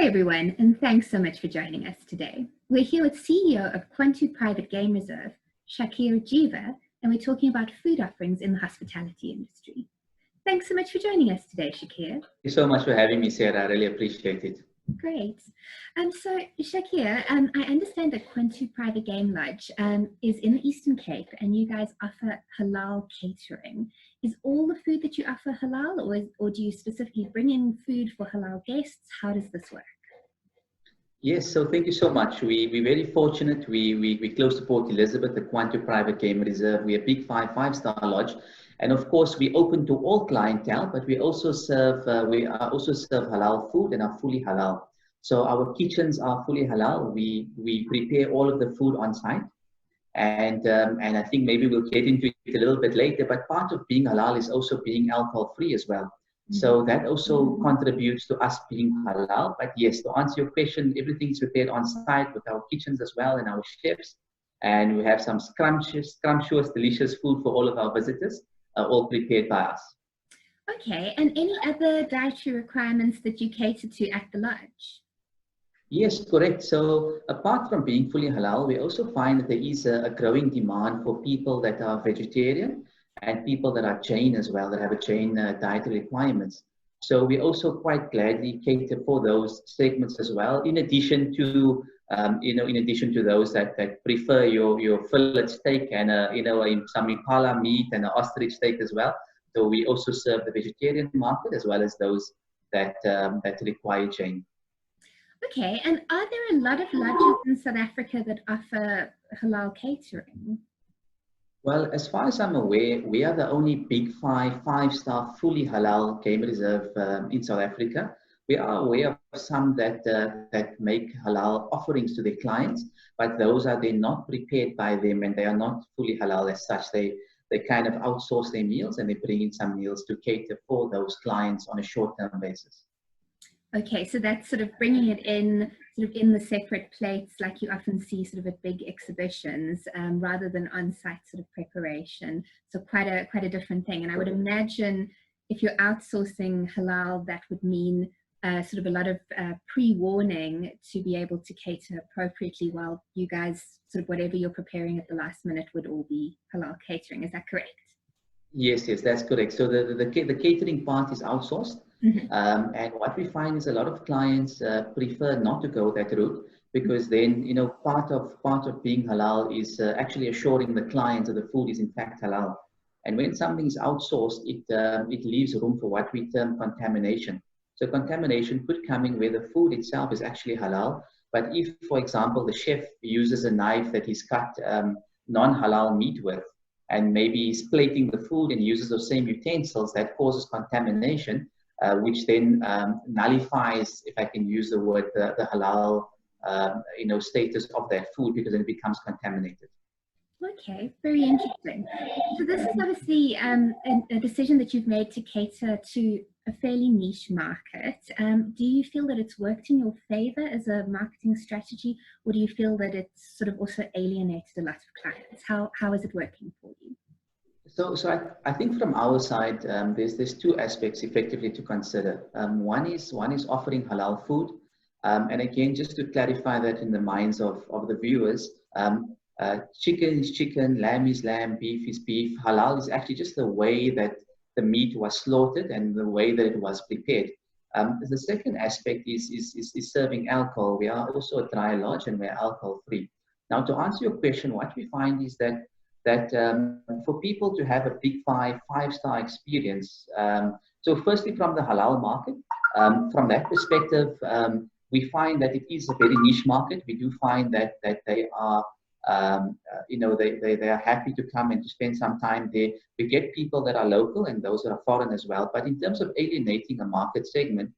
everyone, and thanks so much for joining us today. We're here with CEO of Kwantu Private Game Reserve, Shakir Jiva, and we're talking about food offerings in the hospitality industry. Thanks so much for joining us today, Shakir. Thank you so much for having me, Sarah. I really appreciate it. Great. So Shakir, I understand that Kwantu Private Game Lodge is in the Eastern Cape, and you guys offer halal catering. Is all the food that you offer halal, or do you specifically bring in food for halal guests? How does this work? Yes, so thank you so much. We're very fortunate. We're close to Port Elizabeth, the Kwantu Private Game Reserve. We're a big five-star lodge. And of course, we open to all clientele, but we also serve halal food and are fully halal. So our kitchens are fully halal. We prepare all of the food on site. And I think maybe we'll get into it a little bit later, but part of being halal is also being alcohol free as well. So that also contributes to us being halal. But yes, to answer your question, everything's prepared on site with our kitchens as well and our chefs. And we have some scrumptious, delicious food for all of our visitors, all prepared by us. Okay, and any other dietary requirements that you cater to at the lodge? Yes, correct. So apart from being fully halal, we also find that there is a growing demand for people that are vegetarian and people that are Jain as well, that have a Jain dietary requirements. So we also quite gladly cater for those segments as well, in addition to those that prefer your fillet steak and some impala meat and an ostrich steak as well. So we also serve the vegetarian market as well as those that require Jain. Okay, and are there a lot of lodges in South Africa that offer halal catering? Well, as far as I'm aware, we are the only big five-star fully halal game reserve in South Africa. We are aware of some that make halal offerings to their clients, but those are then not prepared by them and they are not fully halal as such. They kind of outsource their meals and they bring in some meals to cater for those clients on a short-term basis. Okay, so that's sort of bringing it in sort of in the separate plates like you often see sort of at big exhibitions rather than on-site sort of preparation. So quite a different thing. And I would imagine if you're outsourcing halal, that would mean sort of a lot of pre-warning to be able to cater appropriately while you guys sort of whatever you're preparing at the last minute would all be halal catering. Is that correct? Yes, that's correct. So the catering part is outsourced. And what we find is a lot of clients prefer not to go that route because then, part of being halal is actually assuring the clients that the food is in fact halal. And when something is outsourced, it leaves room for what we term contamination. So contamination could come in where the food itself is actually halal. But if, for example, the chef uses a knife that he's cut non-halal meat with, and maybe he's plating the food and uses those same utensils, that causes contamination. Which then nullifies, if I can use the word, the halal, status of that food because then it becomes contaminated. Okay, very interesting. So this is obviously a decision that you've made to cater to a fairly niche market. Do you feel that it's worked in your favor as a marketing strategy, or do you feel that it's sort of also alienated a lot of clients? How is it working for you? So I think from our side, there's two aspects effectively to consider. One is offering halal food. And again, just to clarify that in the minds of the viewers, chicken is chicken, lamb is lamb, beef is beef. Halal is actually just the way that the meat was slaughtered and the way that it was prepared. The second aspect is serving alcohol. We are also a dry lodge and we're alcohol free. Now, to answer your question, what we find is that for people to have a big five-star experience, so firstly from the halal market, from that perspective, we find that it is a very niche market. We do find that they are, they are happy to come and to spend some time there. We get people that are local and those that are foreign as well. But in terms of alienating a market segment,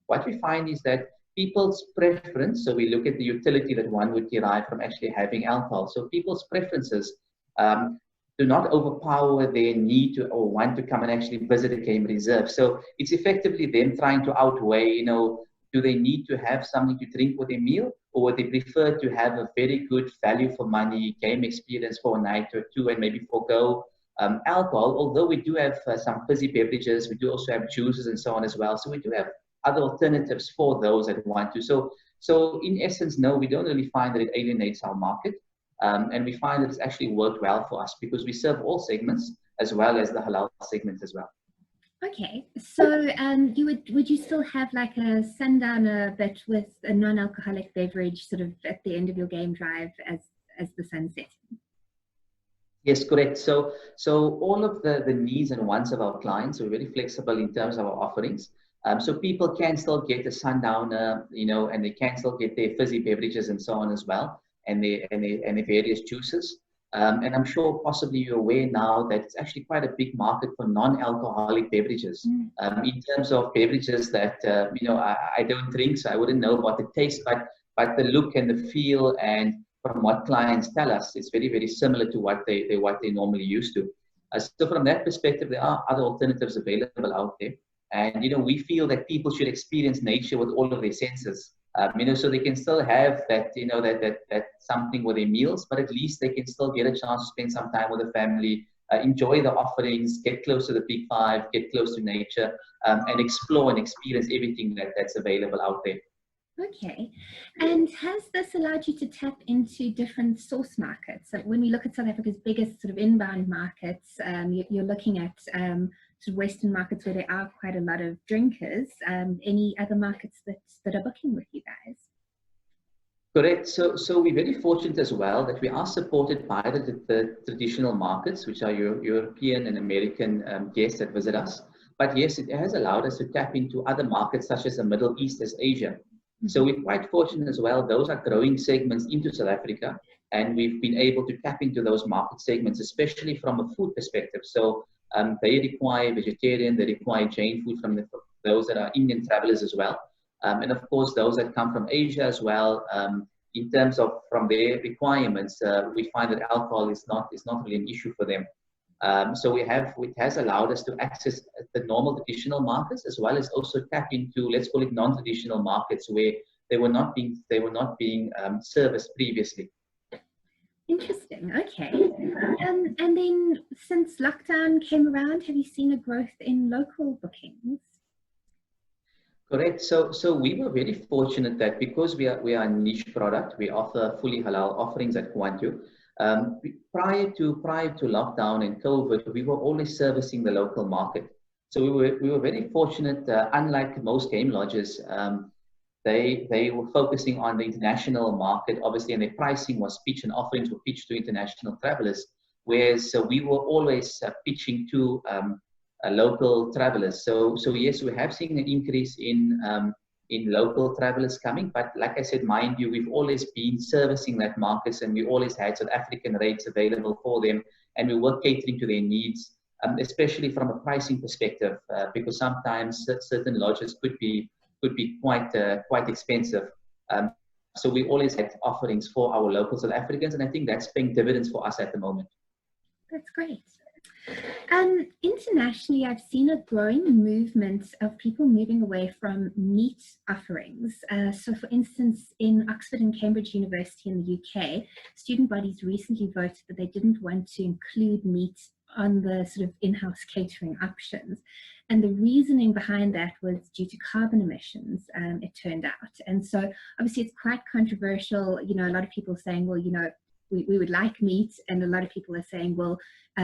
what we find is that people's preference, so we look at the utility that one would derive from actually having alcohol. So people's preferences do not overpower their need to or want to come and actually visit a game reserve. So it's effectively them trying to outweigh, do they need to have something to drink with their meal, or they prefer to have a very good value for money game experience for a night or two and maybe forego alcohol, although we do have some fizzy beverages, we do also have juices and so on as well. So we do have other alternatives for those that want to. So in essence, no, we don't really find that it alienates our market. And we find that it's actually worked well for us because we serve all segments as well as the halal segment as well. Okay, so would you still have like a sundowner bit with a non-alcoholic beverage sort of at the end of your game drive as the sun sets? Yes, correct. So all of the needs and wants of our clients are very flexible in terms of our offerings. So people can still get a sundowner, and they can still get their fizzy beverages and so on as well, and the various juices. And I'm sure possibly you're aware now that it's actually quite a big market for non-alcoholic beverages. In terms of beverages that I don't drink, so I wouldn't know about the taste, but the look and the feel, and from what clients tell us, it's very, very similar to what they normally used to. So from that perspective, there are other alternatives available out there. And we feel that people should experience nature with all of their senses. So they can still have that, that something with their meals, but at least they can still get a chance to spend some time with the family, enjoy the offerings, get close to the Big Five, get close to nature, and explore and experience everything that's available out there. Okay, and has this allowed you to tap into different source markets? So when we look at South Africa's biggest sort of inbound markets, you're looking at sort of Western markets where there are quite a lot of drinkers. Any other markets that are booking with you guys? Correct. So we're very fortunate as well that we are supported by the traditional markets, which are European and American guests that visit us. But yes, it has allowed us to tap into other markets such as the Middle East, as Asia. So we're quite fortunate as well. Those are growing segments into South Africa, and we've been able to tap into those market segments, especially from a food perspective. So they require vegetarian, they require Jain food from those that are Indian travelers as well. And of course, those that come from Asia as well. In terms of from their requirements, we find that alcohol is not really an issue for them. So it has allowed us to access the normal traditional markets as well as also tap into, let's call it, non-traditional markets where they were not being serviced previously. Interesting. Okay. And then since lockdown came around, have you seen a growth in local bookings? Correct. So we were very fortunate that because we are a niche product, we offer fully halal offerings at Kwantu. Prior to lockdown and COVID, we were always servicing the local market. So we were very fortunate. Unlike most game lodges, they were focusing on the international market, obviously, and their pricing was pitched and offerings were pitched to international travelers. Whereas we were always pitching to local travelers. So yes, we have seen an increase in local travelers coming, but like I said, mind you, we've always been servicing that markets, and we always had South African rates available for them, and we were catering to their needs, especially from a pricing perspective, because sometimes certain lodges could be quite expensive. So we always had offerings for our local South Africans, and I think that's paying dividends for us at the moment. That's great. Internationally, I've seen a growing movement of people moving away from meat offerings. So for instance, in Oxford and Cambridge University in the UK, student bodies recently voted that they didn't want to include meat on the sort of in-house catering options. And the reasoning behind that was due to carbon emissions, it turned out. And so obviously it's quite controversial. A lot of people are saying, well, we would like meat, and a lot of people are saying, well,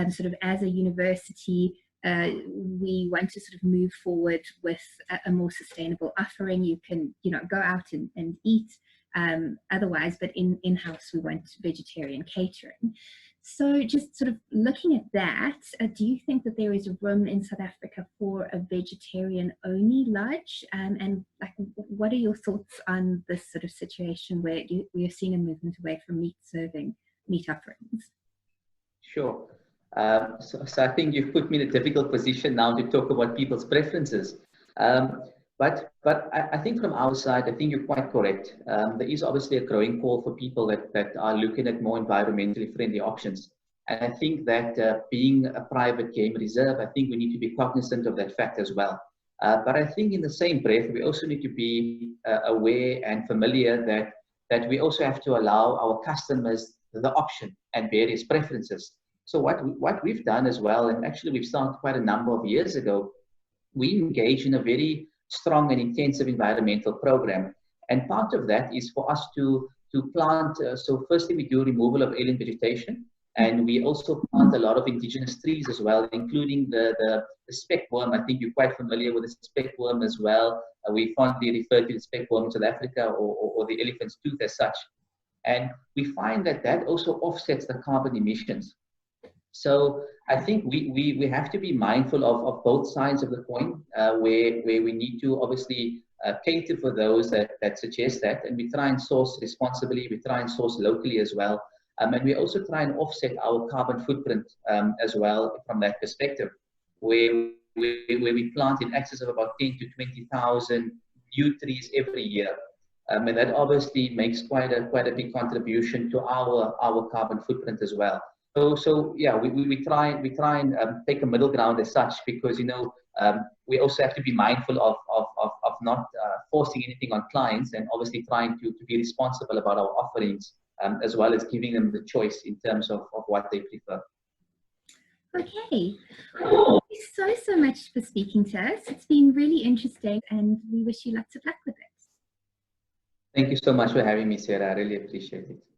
sort of as a university, we want to sort of move forward with a more sustainable offering. You can, go out and eat otherwise, but in-house we want vegetarian catering. So just sort of looking at that, do you think that there is room in South Africa for a vegetarian-only lodge? And like, what are your thoughts on this sort of situation where we are seeing a movement away from meat offerings? Sure. So I think you've put me in a difficult position now to talk about people's preferences. But I think from our side, I think you're quite correct. There is obviously a growing call for people that are looking at more environmentally friendly options. And I think that being a private game reserve, I think we need to be cognizant of that fact as well. But I think in the same breath, we also need to be aware and familiar that we also have to allow our customers the option and various preferences. So what we've done as well, and actually we've started quite a number of years ago, we engage in a very strong and intensive environmental program. And part of that is for us to plant. So firstly, we do removal of alien vegetation, and we also plant a lot of indigenous trees as well, including the speckworm. I think you're quite familiar with the speckworm as well. We fondly refer to the speckworm in South Africa, or the elephant's tooth as such. And we find that that also offsets the carbon emissions. So I think we have to be mindful of both sides of the coin, where we need to obviously cater for those that suggest that, and we try and source responsibly, we try and source locally as well. And we also try and offset our carbon footprint as well from that perspective, where we plant in excess of about 10 to 20,000 new trees every year. And that obviously makes quite a big contribution to our carbon footprint as well. So yeah, we try and take a middle ground as such, because we also have to be mindful of not forcing anything on clients, and obviously trying to be responsible about our offerings, as well as giving them the choice in terms of what they prefer. Okay, well, thank you so much for speaking to us. It's been really interesting, and we wish you lots of luck with it. Thank you so much for having me, Sarah. I really appreciate it.